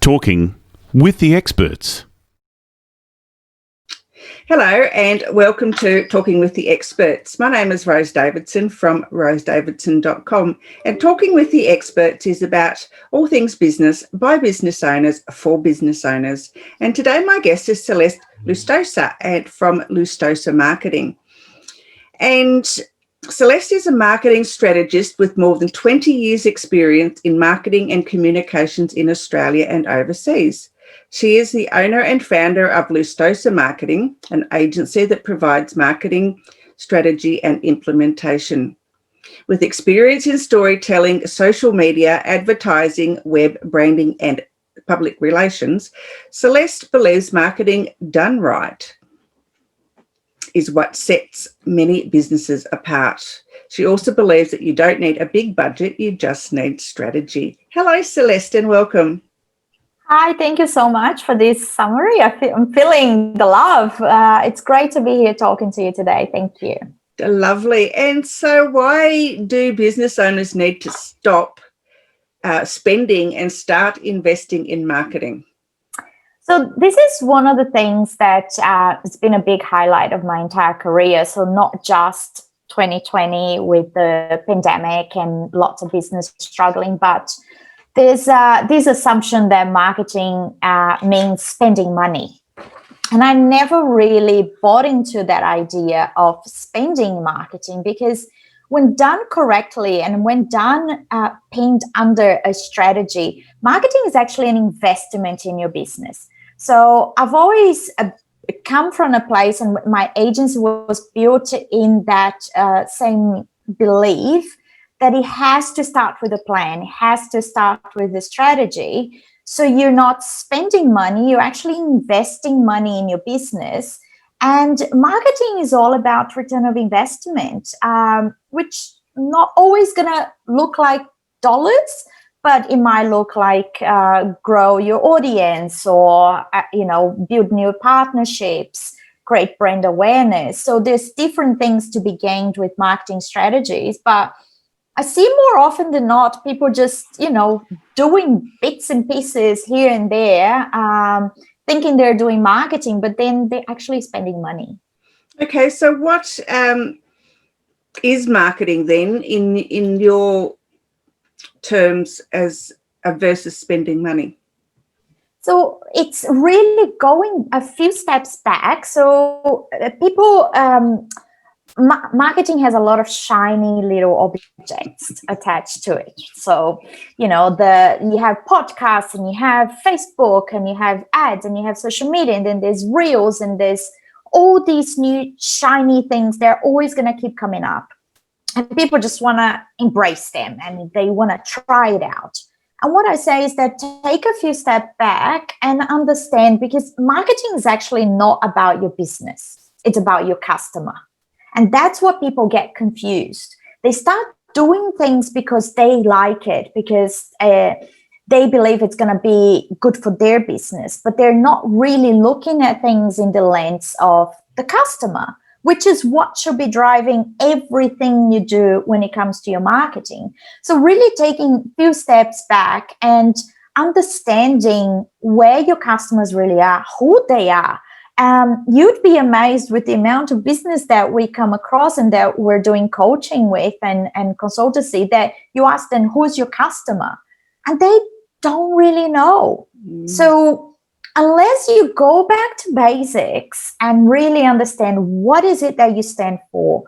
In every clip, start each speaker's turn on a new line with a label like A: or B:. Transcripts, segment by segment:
A: Talking with the experts.
B: Hello and welcome to Talking with the Experts. My name is Rose Davidson from rosedavidson.com, and Talking with the Experts is about all things business by business owners for business owners. And today my guest is Celeste Lustosa and from Lustosa Marketing. And Celeste is a marketing strategist with more than 20 years experience in marketing and communications in Australia and overseas. She is the owner and founder of Lustosa Marketing, an agency that provides marketing, strategy and implementation. With experience in storytelling, social media, advertising, web branding and public relations, Celeste believes marketing done right is what sets many businesses apart. She also believes that you don't need a big budget, you just need strategy. Hello, Celeste, and welcome.
C: Hi, thank you so much for this summary. I'm feeling the love. It's great to be here talking to you today. Thank you.
B: Lovely. And so why do business owners need to stop spending and start investing in marketing?
C: So this is one of the things that has been a big highlight of my entire career. So not just 2020 with the pandemic and lots of business struggling, but there's this assumption that marketing means spending money. And I never really bought into that idea of spending marketing, because when done correctly and when done pinned under a strategy, marketing is actually an investment in your business. So I've always come from a place, and my agency was built in that same belief that it has to start with a plan, it has to start with a strategy. So you're not spending money, you're actually investing money in your business. And marketing is all about return of investment, which not always gonna look like dollars, but it might look like grow your audience or, build new partnerships, create brand awareness. So there's different things to be gained with marketing strategies, but I see more often than not, people just, doing bits and pieces here and there, thinking they're doing marketing, but then they're actually spending money.
B: Okay, so what is marketing then in your terms as versus spending money?
C: So it's really going a few steps back. So people... marketing has a lot of shiny little objects attached to it. So, you have podcasts and you have Facebook and you have ads and you have social media, and then there's reels and there's all these new shiny things. They're always going to keep coming up, and people just want to embrace them and they want to try it out. And what I say is that take a few steps back and understand, because marketing is actually not about your business. It's about your customer. And that's what people get confused. They start doing things because they like it, because they believe it's going to be good for their business, but they're not really looking at things in the lens of the customer, which is what should be driving everything you do when it comes to your marketing. So really taking a few steps back and understanding where your customers really are, who they are. You'd be amazed with the amount of business that we come across and that we're doing coaching with and consultancy, that you ask them, who's your customer? And they don't really know. So unless you go back to basics and really understand what is it that you stand for,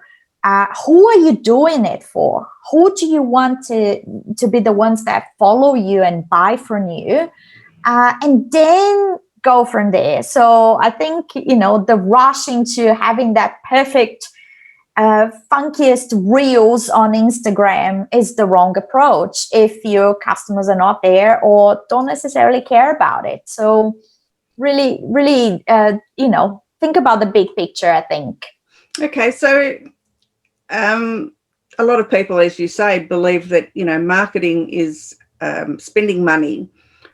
C: who are you doing it for? Who do you want to be the ones that follow you and buy from you? And then go from there. So I think, the rush into having that perfect, funkiest reels on Instagram is the wrong approach if your customers are not there or don't necessarily care about it. So really, think about the big picture, I think.
B: Okay, so a lot of people, as you say, believe that, marketing is spending money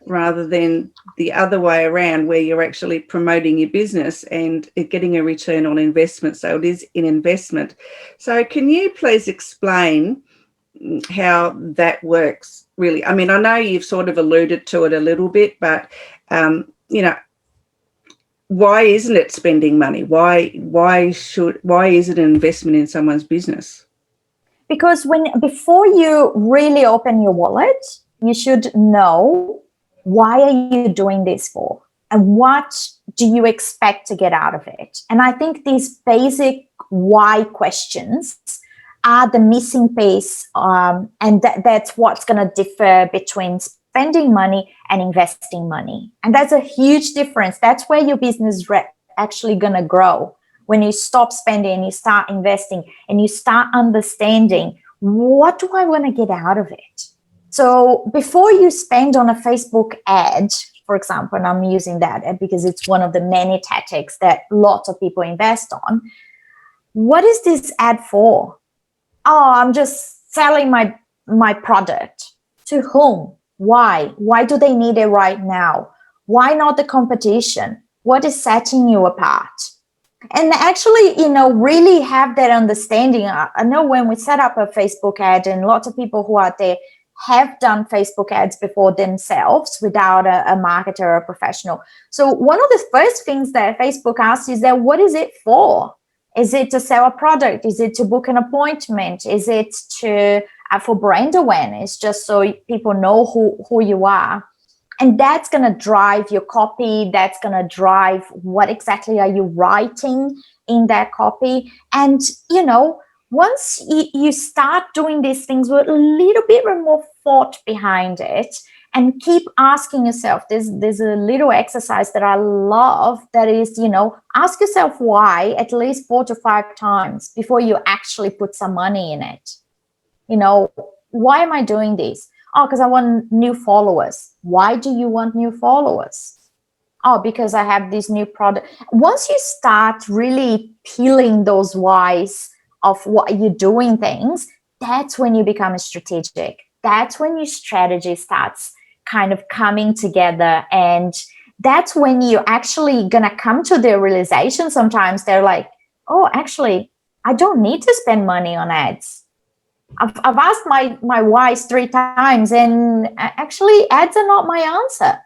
B: rather than the other way around, where you're actually promoting your business and getting a return on investment. So it is an investment. So can you please explain how that works really, I mean, I know you've sort of alluded to it a little bit, but, you know, why isn't it spending money? Why is it an investment in someone's business?
C: Because before you really open your wallet, you should know, why are you doing this for? And what do you expect to get out of it? And I think these basic why questions are the missing piece. And that's what's going to differ between spending money and investing money. And that's a huge difference. That's where your business is actually going to grow. When you stop spending and you start investing and you start understanding, what do I want to get out of it? So before you spend on a Facebook ad, for example, and I'm using that because it's one of the many tactics that lots of people invest on, what is this ad for? Oh, I'm just selling my product. To whom? Why? Why do they need it right now? Why not the competition? What is setting you apart? And actually, really have that understanding. I know when we set up a Facebook ad, and lots of people who are there have done Facebook ads before themselves without a marketer or a professional. So one of the first things that Facebook asks is that, what is it for? Is it to sell a product? Is it to book an appointment? Is it for brand awareness, just so people know who you are? And that's going to drive your copy. That's going to drive what exactly are you writing in that copy. And, once you start doing these things with a little bit more thought behind it, and keep asking yourself, there's a little exercise that I love that is, ask yourself why at least 4 to 5 times before you actually put some money in it. Why am I doing this? Oh, because I want new followers. Why do you want new followers? Oh, because I have this new product. Once you start really peeling those whys of what you're doing things, that's when you become strategic. That's when your strategy starts kind of coming together. And that's when you're actually going to come to the realization sometimes they're like, oh, actually, I don't need to spend money on ads. I've asked my whys 3 times, and actually ads are not my answer.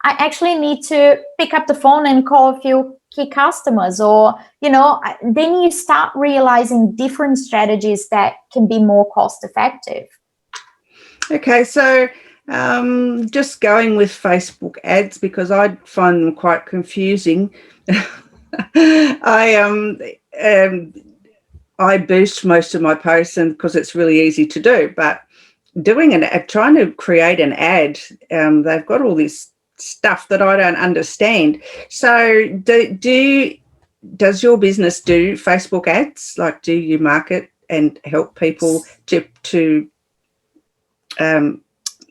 C: I actually need to pick up the phone and call a few key customers, or, then you start realizing different strategies that can be more cost effective.
B: Okay, so just going with Facebook ads, because I find them quite confusing. I boost most of my posts, and because it's really easy to do, but trying to create an ad, they've got all this stuff that I don't understand. So does your business do Facebook ads? Like, do you market and help people to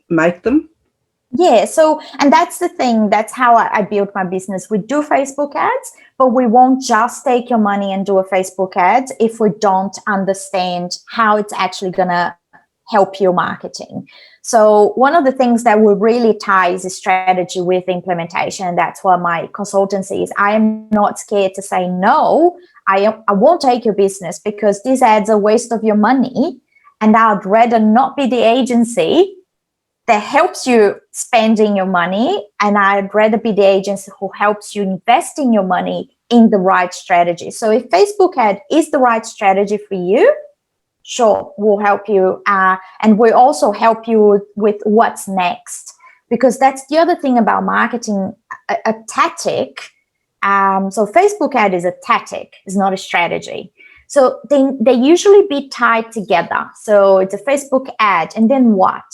B: make them?
C: Yeah, and that's the thing. That's how I built my business. We do Facebook ads, but we won't just take your money and do a Facebook ad if we don't understand how it's actually going to help your marketing. So one of the things that will really ties is strategy with implementation. That's what my consultancy is. I am not scared to say no. I won't take your business because these ads are a waste of your money, and I'd rather not be the agency that helps you spending your money, and I'd rather be the agency who helps you investing your money in the right strategy. So if Facebook ad is the right strategy for you, sure, we'll help you. And we also help you with what's next, because that's the other thing about marketing, a tactic. So Facebook ad is a tactic, it's not a strategy. So they usually be tied together. So it's a Facebook ad, and then what?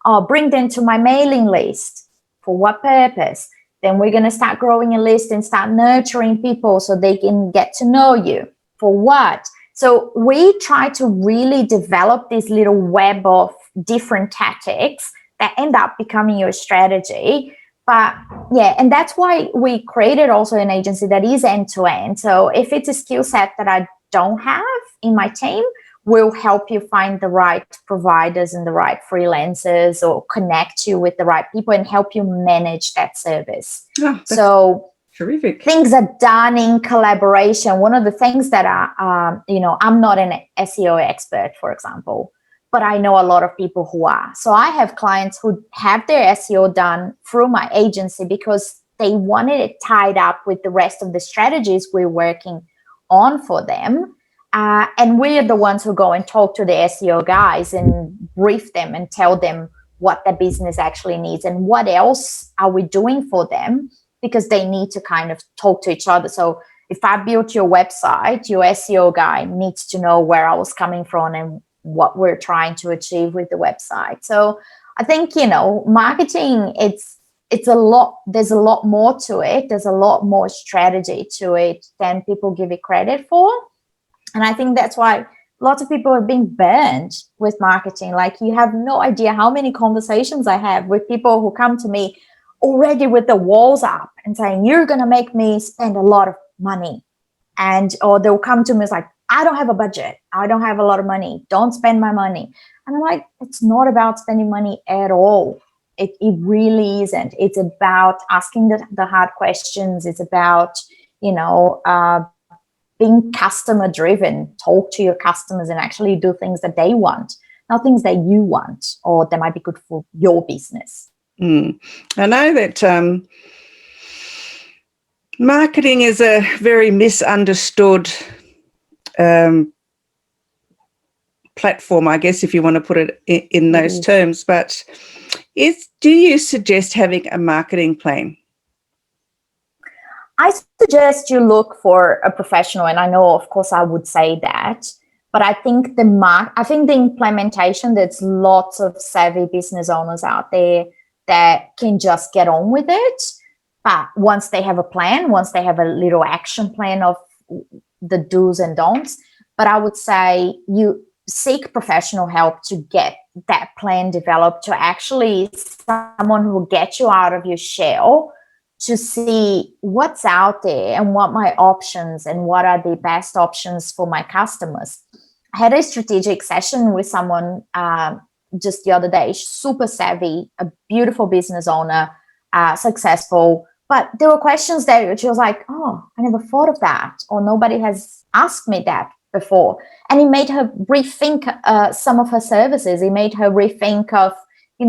C: I'll bring them to my mailing list. For what purpose? Then we're going to start growing a list and start nurturing people so they can get to know you. For what? So we try to really develop this little web of different tactics that end up becoming your strategy. But yeah, and that's why we created also an agency that is end-to-end. So if it's a skill set that I don't have in my team, we'll help you find the right providers and the right freelancers, or connect you with the right people and help you manage that service.
B: Oh,
C: so
B: terrific.
C: Things are done in collaboration. One of the things that I'm not an SEO expert, for example, but I know a lot of people who are. So I have clients who have their SEO done through my agency because they wanted it tied up with the rest of the strategies we're working on for them. And we're the ones who go and talk to the SEO guys and brief them and tell them what the business actually needs and what else are we doing for them, because they need to kind of talk to each other. So if I built your website, your SEO guy needs to know where I was coming from and what we're trying to achieve with the website. So I think, marketing, it's a lot, there's a lot more to it. There's a lot more strategy to it than people give it credit for. And I think that's why lots of people have been burned with marketing. Like, you have no idea how many conversations I have with people who come to me already with the walls up and saying, you're going to make me spend a lot of money. Or they'll come to me, it's like, I don't have a budget. I don't have a lot of money. Don't spend my money. And I'm like, it's not about spending money at all. It really isn't. It's about asking the hard questions. It's about, being customer driven. Talk to your customers and actually do things that they want, not things that you want or that might be good for your business.
B: I know that marketing is a very misunderstood platform, I guess, if you want to put it in those terms. But do you suggest having a marketing plan?
C: I suggest you look for a professional, and I know, of course, I would say that, but I think the implementation, there's lots of savvy business owners out there that can just get on with it. But once they have a plan, once they have a little action plan of the do's and don'ts, but I would say you seek professional help to get that plan developed, to actually someone who will get you out of your shell, to see what's out there and what my options and what are the best options for my customers. I had a strategic session with someone just the other day, super savvy, a beautiful business owner, successful. But there were questions there she was like, oh, I never thought of that, or nobody has asked me that before. And it made her rethink some of her services. It made her rethink of,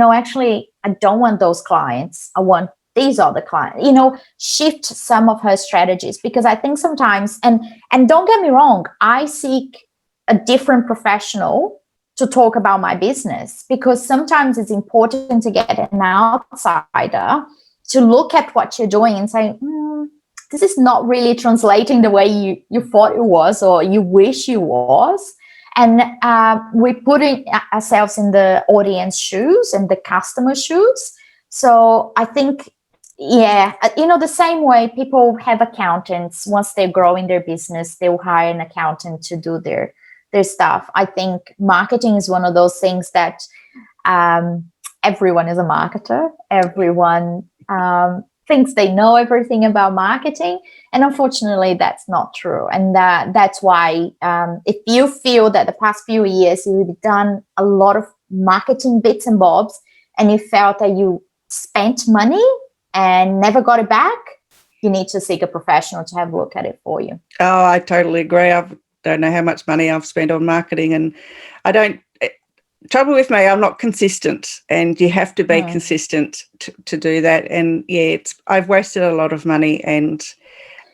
C: actually, I don't want those clients. I want these are the clients, shift some of her strategies. Because I think sometimes, and don't get me wrong, I seek a different professional to talk about my business, because sometimes it's important to get an outsider to look at what you're doing and say, this is not really translating the way you thought it was or you wish it was. And we're putting ourselves in the audience shoes and the customer shoes. So I think, the same way people have accountants, once they're growing their business, they'll hire an accountant to do their stuff. I think marketing is one of those things that everyone is a marketer. Everyone thinks they know everything about marketing, and unfortunately that's not true. And that's why if you feel that the past few years you've done a lot of marketing bits and bobs and you felt that you spent money and never got it back, you need to seek a professional to have a look at it for you.
B: Oh, I totally agree. I don't know how much money I've spent on marketing, and I don't. Trouble with me, I'm not consistent, and you have to be consistent to do that. And I've wasted a lot of money, and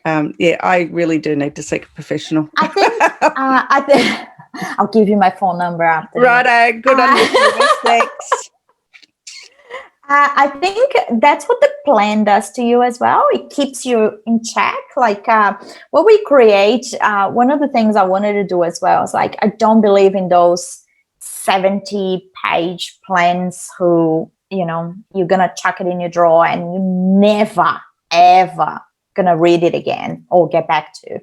B: I really do need to seek a professional.
C: I think I'll give you my phone number after.
B: Righto, good on you. Thanks.
C: I think that's what the plan does to you as well. It keeps you in check. Like what we create, one of the things I wanted to do as well is like, I don't believe in those 70-page plans who, you're going to chuck it in your drawer and you never, ever going to read it again or get back to.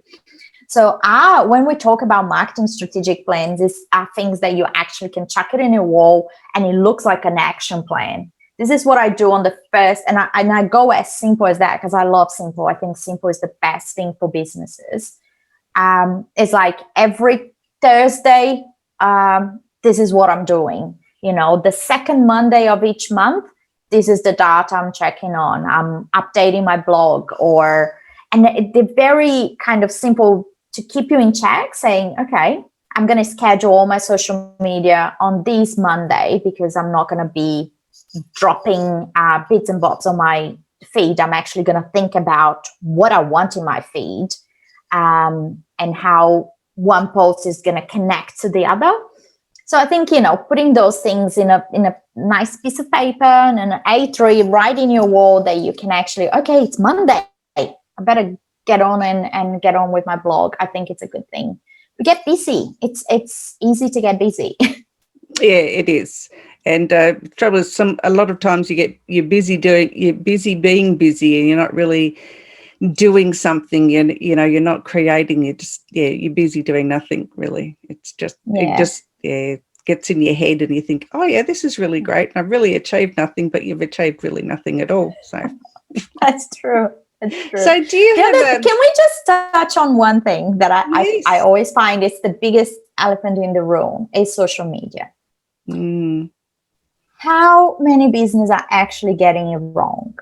C: So when we talk about marketing strategic plans, are things that you actually can chuck it in your wall and it looks like an action plan. This is what I do on the first, and I go as simple as that because I love simple. I think simple is the best thing for businesses. It's like every Thursday, this is what I'm doing. The second Monday of each month, this is the data I'm checking on. I'm updating my blog, and they're very kind of simple to keep you in check, saying, okay, I'm going to schedule all my social media on this Monday because I'm not going to be dropping bits and bobs on my feed. I'm actually going to think about what I want in my feed, and how one post is going to connect to the other. So I think, putting those things in a nice piece of paper and an A3 right in your wall that you can actually, okay, it's Monday, I better get on and get on with my blog. I think it's a good thing. We get busy. It's easy to get busy.
B: Yeah, it is. And trouble is, a lot of times you're busy being busy, and you're not really doing something. And you're not creating. You're busy doing nothing really. It's just it gets in your head, and you think, oh yeah, this is really great, and I've really achieved nothing. But you've achieved really nothing at all. So
C: That's true. That's true.
B: So do you have?
C: Can we just touch on one thing that
B: Yes.
C: I always find is the biggest elephant in the room is social media.
B: Mm.
C: How many businesses are actually getting it wrong,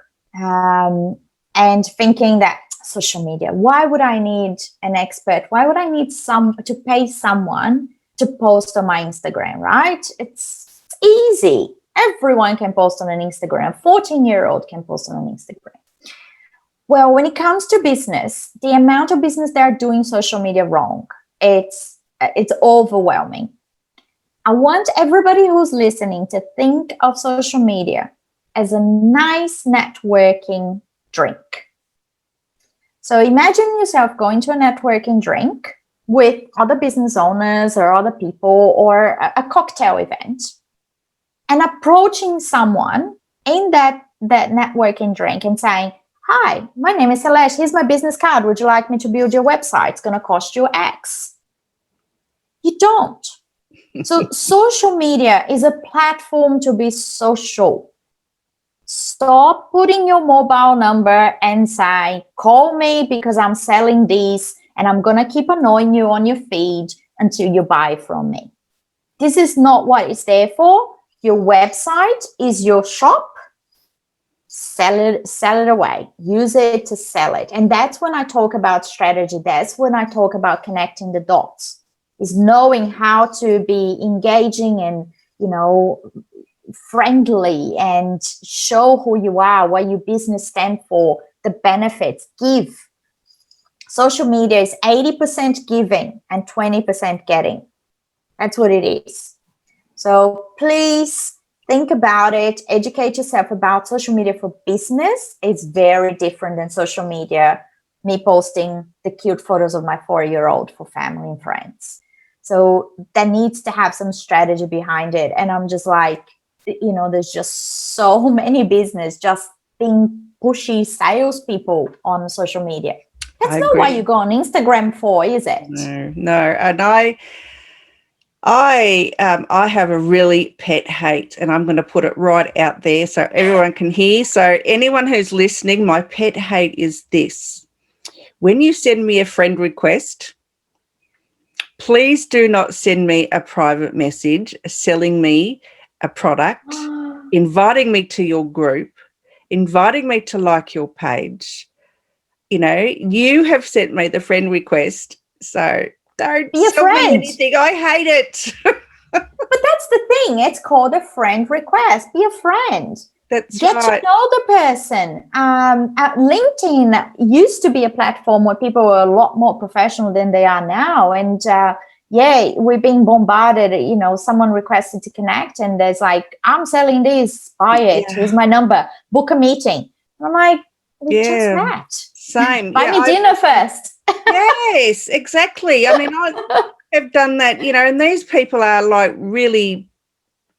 C: and thinking that social media, why would I need an expert? Why would I need to pay someone to post on my Instagram, right? It's easy. Everyone can post on an Instagram. 14-year-old can post on an Instagram. Well, when it comes to business, the amount of business that are doing social media wrong, it's overwhelming. I want everybody who's listening to think of social media as a nice networking drink. So imagine yourself going to a networking drink with other business owners or other people, or a cocktail event, and approaching someone in that networking drink and saying, hi, my name is Celeste. Here's my business card. Would you like me to build your website? It's going to cost you X. You don't. So social media is a platform to be social. Stop putting your mobile number and say, call me because I'm selling this and I'm going to keep annoying you on your feed until you buy from me. This is not what it's there for. Your website is your shop. Sell it away. Use it to sell it. And that's when I talk about strategy. That's when I talk about connecting the dots, is knowing how to be engaging and, friendly, and show who you are, what your business stands for, the benefits, give. Social media is 80% giving and 20% getting. That's what it is. So please think about it. Educate yourself about social media for business. It's very different than social media, me posting the cute photos of my 4-year-old for family and friends. So that needs to have some strategy behind it. And I'm just like, there's just so many business just being pushy salespeople on social media. That's not what you go on Instagram for, is it?
B: No. And I have a really pet hate, and I'm going to put it right out there so everyone can hear. So anyone who's listening, my pet hate is this. When you send me a friend request, please do not send me a private message selling me a product, inviting me to your group, inviting me to like your page. You have sent me the friend request, so don't sell me anything. I hate it.
C: But that's the thing. It's called a friend request. Be a friend. Get
B: right.
C: to know the person. LinkedIn used to be a platform where people were a lot more professional than they are now. And we're being bombarded. Someone requested to connect, and there's like, I'm selling this, buy it. Here's my number. Book a meeting. I'm like, we just met.
B: Same.
C: Buy me dinner first.
B: Yes, exactly. I mean, I have done that, and these people are like really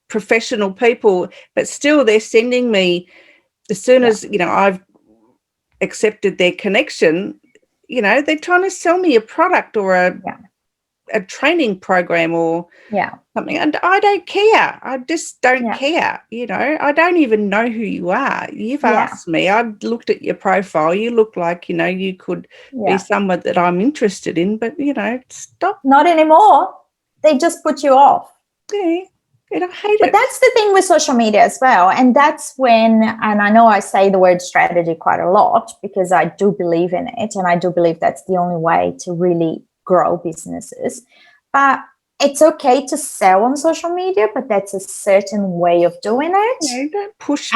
B: professional people, but still they're sending me, as soon as, I've accepted their connection, they're trying to sell me a product or a training program or something. And I don't care. I just don't care. I don't even know who you are. You've asked me. I've looked at your profile. You look like, you could be someone that I'm interested in, but, stop.
C: Not anymore. They just put you off.
B: Yeah. And I hate it.
C: But that's the thing with social media as well. And that's when, and I know I say the word strategy quite a lot because I do believe in it. And I do believe that's the only way to really grow businesses. But it's okay to sell on social media, but that's a certain way of doing it.
B: Yeah, don't push.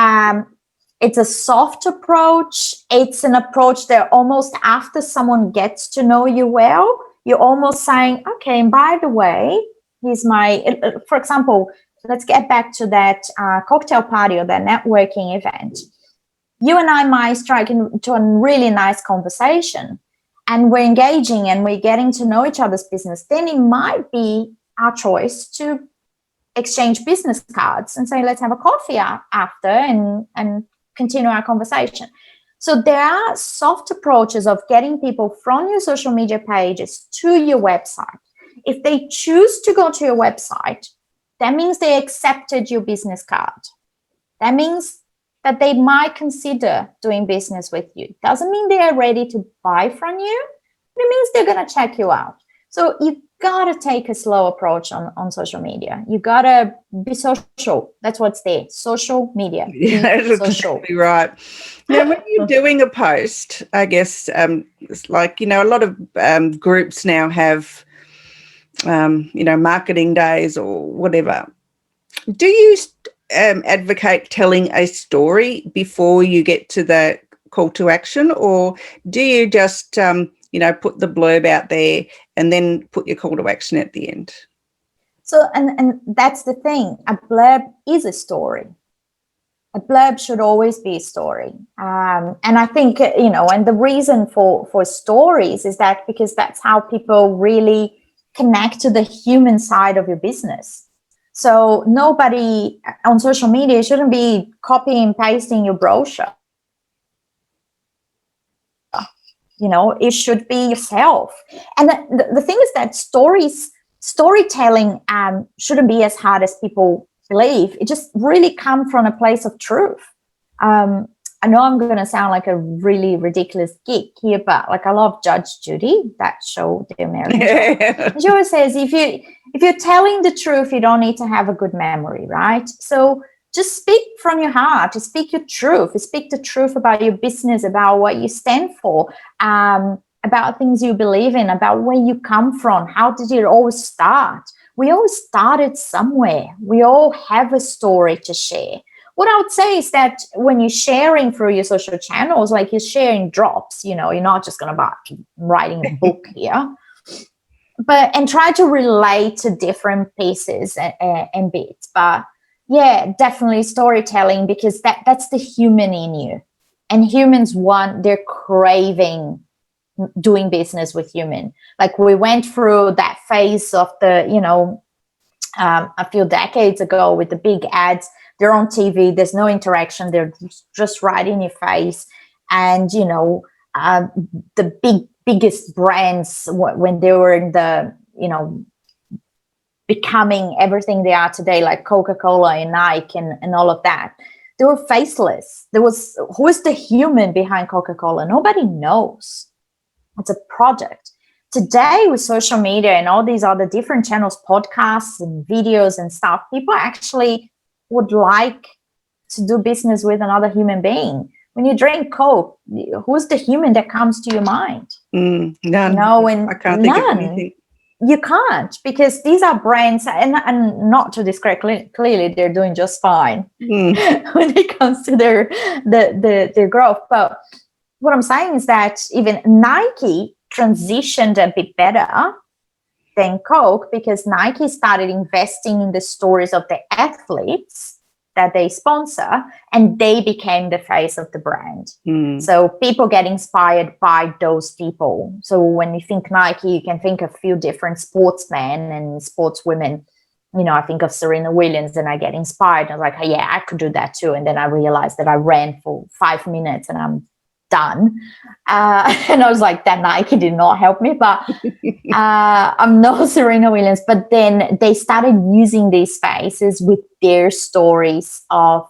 C: It's a soft approach. It's an approach that almost after someone gets to know you well, you're almost saying, okay, and by the way, here's my, for example, let's get back to that cocktail party or that networking event. You and I might strike into a really nice conversation, and we're engaging and we're getting to know each other's business. Then it might be our choice to exchange business cards and say, let's have a coffee after and continue our conversation. So there are soft approaches of getting people from your social media pages to your website. If they choose to go to your website, that means they accepted your business card. That means that they might consider doing business with you. Doesn't mean they are ready to buy from you. It means they're going to check you out. So you got to take a slow approach on social media. You got to be social. That's what's there. Social media.
B: Yeah, that's exactly right. Now, when you're doing a post, I guess it's like, a lot of groups now have, marketing days or whatever. Do you advocate telling a story before you get to the call to action, or do you just put the blurb out there and then put your call to action at the end?
C: So and that's the thing, a blurb is a story. A blurb should always be a story, and I think and the reason for stories is that because that's how people really connect to the human side of your business. So nobody on social media shouldn't be copying and pasting your brochure. It should be yourself. And the thing is that storytelling shouldn't be as hard as people believe. It just really comes from a place of truth. I know I'm going to sound like a really ridiculous geek here, but I love Judge Judy, that show, the American show. She always says, if you're telling the truth, you don't need to have a good memory, right? So just speak from your heart, just speak your truth, speak the truth about your business, about what you stand for, about things you believe in, about where you come from. How did it all start? We all started somewhere. We all have a story to share. What I would say is that when you're sharing through your social channels, you're sharing drops, you're not just going to be writing a book here, and try to relate to different pieces and bits. But yeah, definitely storytelling, because that's the human in you. And humans they're craving doing business with human. We went through that phase of the, a few decades ago with the big ads. They're on TV. There's no interaction. They're just right in your face. And, the biggest brands, when they were in the, becoming everything they are today, like Coca-Cola and Nike and all of that, they were faceless. Who is the human behind Coca-Cola? Nobody knows. It's a project. Today, with social media and all these other different channels, podcasts and videos and stuff, people actually would like to do business with another human being. When you drink Coke, who's the human that comes to your mind?
B: None. I can't think of anything.
C: You can't, because these are brands, and not to describe clearly, they're doing just fine when it comes to their growth. But what I'm saying is that even Nike transitioned a bit better than Coke, because Nike started investing in the stories of the athletes that they sponsor, and they became the face of the brand. So people get inspired by those people. So when you think Nike, you can think of a few different sportsmen and sportswomen. I think of Serena Williams, and I get inspired. I was like, oh, yeah, I could do that too. And then I realized that I ran for 5 minutes and I'm done. And I was like, that Nike did not help me, but I'm no Serena Williams. But then they started using these spaces with their stories of,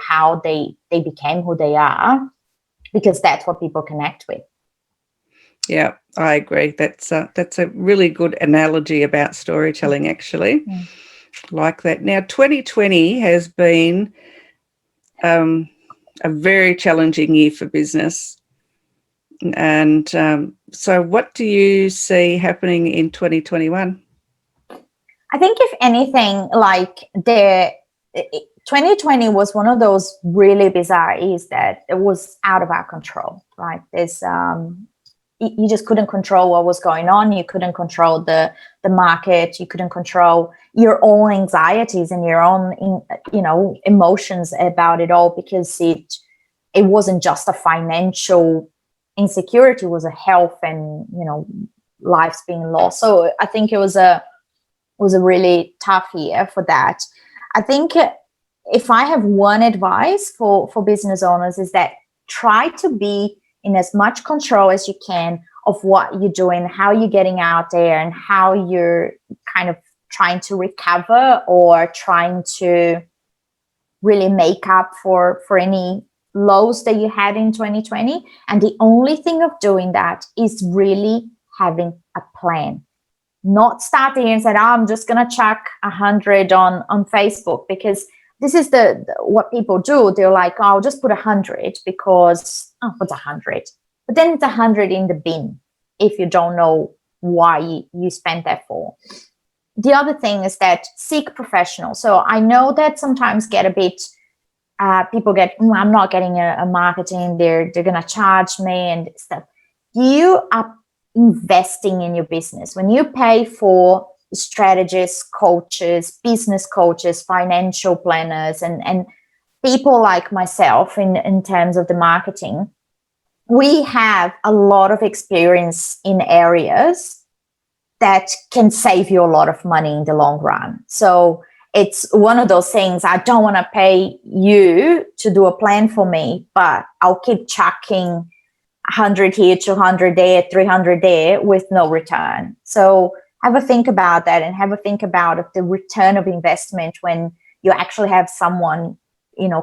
C: how they became who they are, because that's what people connect with.
B: Yeah, I agree. That's a really good analogy about storytelling, actually. Like that. Now, 2020 has been a very challenging year for business. And so what do you see happening in 2021?
C: I think if anything, like 2020 was one of those really bizarre years that it was out of our control, right? There's you just couldn't control what was going on. You couldn't control the market. You couldn't control your own anxieties and your own, emotions about it all, because it wasn't just a financial insecurity, it was a health and, lives being lost. So I think it was a really tough year for that. I think if I have one advice for business owners is that try to be in as much control as you can of what you're doing, how you're getting out there, and how you're kind of trying to recover or trying to really make up for any lows that you had in 2020. And the only thing of doing that is really having a plan. Not start the year and say, I'm just going to chuck 100 on Facebook, because this is what people do. They're like, I'll just put 100 because, what's 100? But then it's 100 in the bin if you don't know why you spent that for. The other thing is that seek professionals. So I know that sometimes get a bit, people get, I'm not getting a marketing, they're going to charge me and stuff. You are investing in your business. When you pay for strategists, coaches, business coaches, financial planners, and people like myself in terms of the marketing, we have a lot of experience in areas that can save you a lot of money in the long run. So it's one of those things, I don't want to pay you to do a plan for me, but I'll keep chucking 100 here, 200 there, 300 there with no return. So have a think about that, and have a think about the return of investment when you actually have someone,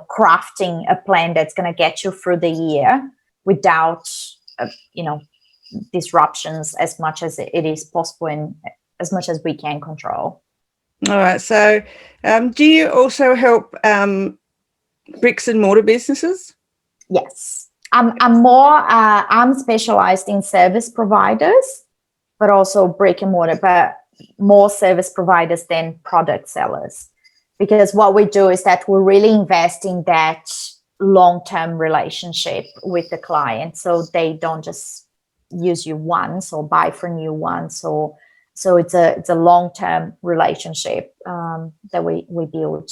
C: crafting a plan that's going to get you through the year without, disruptions as much as it is possible and as much as we can control.
B: All right. So do you also help bricks and mortar businesses?
C: Yes. I'm specialized in service providers, but also brick and mortar, but more service providers than product sellers. Because what we do is that we really invest in that long-term relationship with the client, so they don't just use you once or buy from you once. So it's a long-term relationship that we build.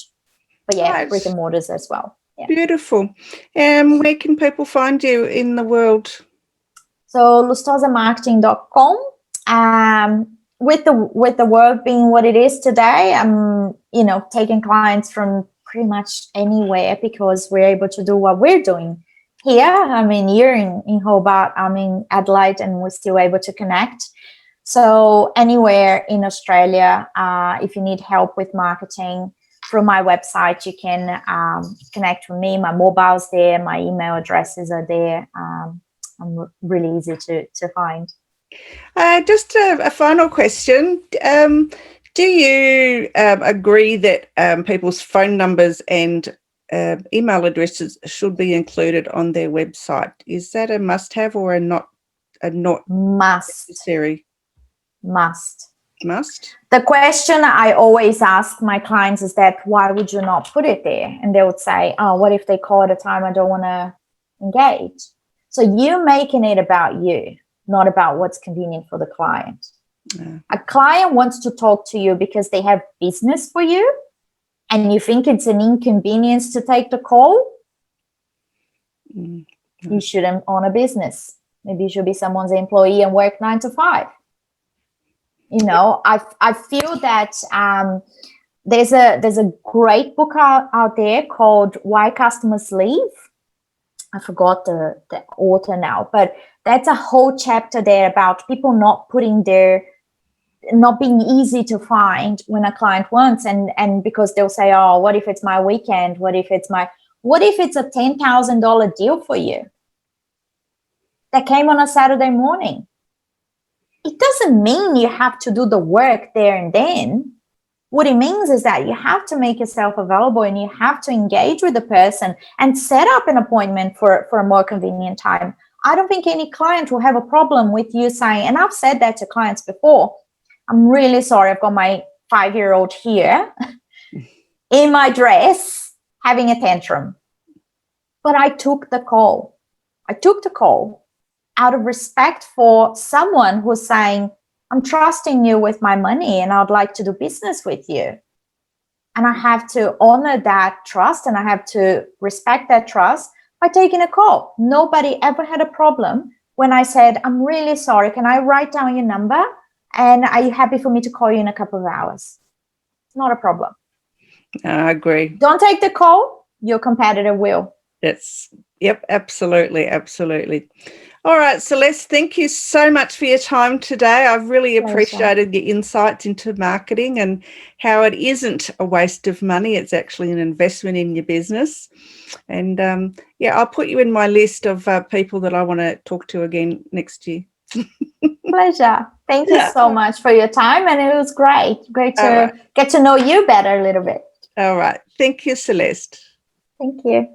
C: But yeah, right. Brick and mortars as well. Yeah.
B: Beautiful. Where can people find you in the world?
C: So lustosamarketing.com. With the world being what it is today, I'm taking clients from pretty much anywhere, because we're able to do what we're doing here. I mean, you're in Hobart, I'm in Adelaide, and we're still able to connect. So anywhere in Australia, if you need help with marketing, through my website, you can connect with me. My mobile's there, my email addresses are there. I'm really easy to find.
B: Just a final question. Do you agree that people's phone numbers and email addresses should be included on their website? Is that a must-have or a not necessary?
C: Must.
B: The
C: question I always ask my clients is that, why would you not put it there? And they would say, what if they call at a time I don't want to engage? So you're making it about you, not about what's convenient for the client. Yeah. A client wants to talk to you because they have business for you, and you think it's an inconvenience to take the call. You shouldn't own a business. Maybe you should be someone's employee and work 9 to 5. I feel that there's a great book out there called Why Customers Leave. I forgot the author now, but that's a whole chapter there about people not being easy to find when a client wants, and because they'll say, what if it's my weekend? What if it's a $10,000 deal for you that came on a Saturday morning? It doesn't mean you have to do the work there and then. What it means is that you have to make yourself available, and you have to engage with the person and set up an appointment for a more convenient time. I don't think any client will have a problem with you saying, and I've said that to clients before, I'm really sorry, I've got my 5-year-old here in my dress having a tantrum. But I took the call. I took the call out of respect for someone who's saying, I'm trusting you with my money and I'd like to do business with you. And I have to honor that trust and I have to respect that trust by taking a call. Nobody ever had a problem when I said, I'm really sorry, can I write down your number? And are you happy for me to call you in a couple of hours? It's not a problem.
B: I agree.
C: Don't take the call, your competitor will.
B: Yep, absolutely. All right, Celeste, thank you so much for your time today. I've really appreciated your insights into marketing and how it isn't a waste of money. It's actually an investment in your business. And I'll put you in my list of people that I want to talk to again next year.
C: Pleasure. Thank you so much for your time. And it was great to get to know you better a little bit.
B: All right. Thank you, Celeste.
C: Thank you.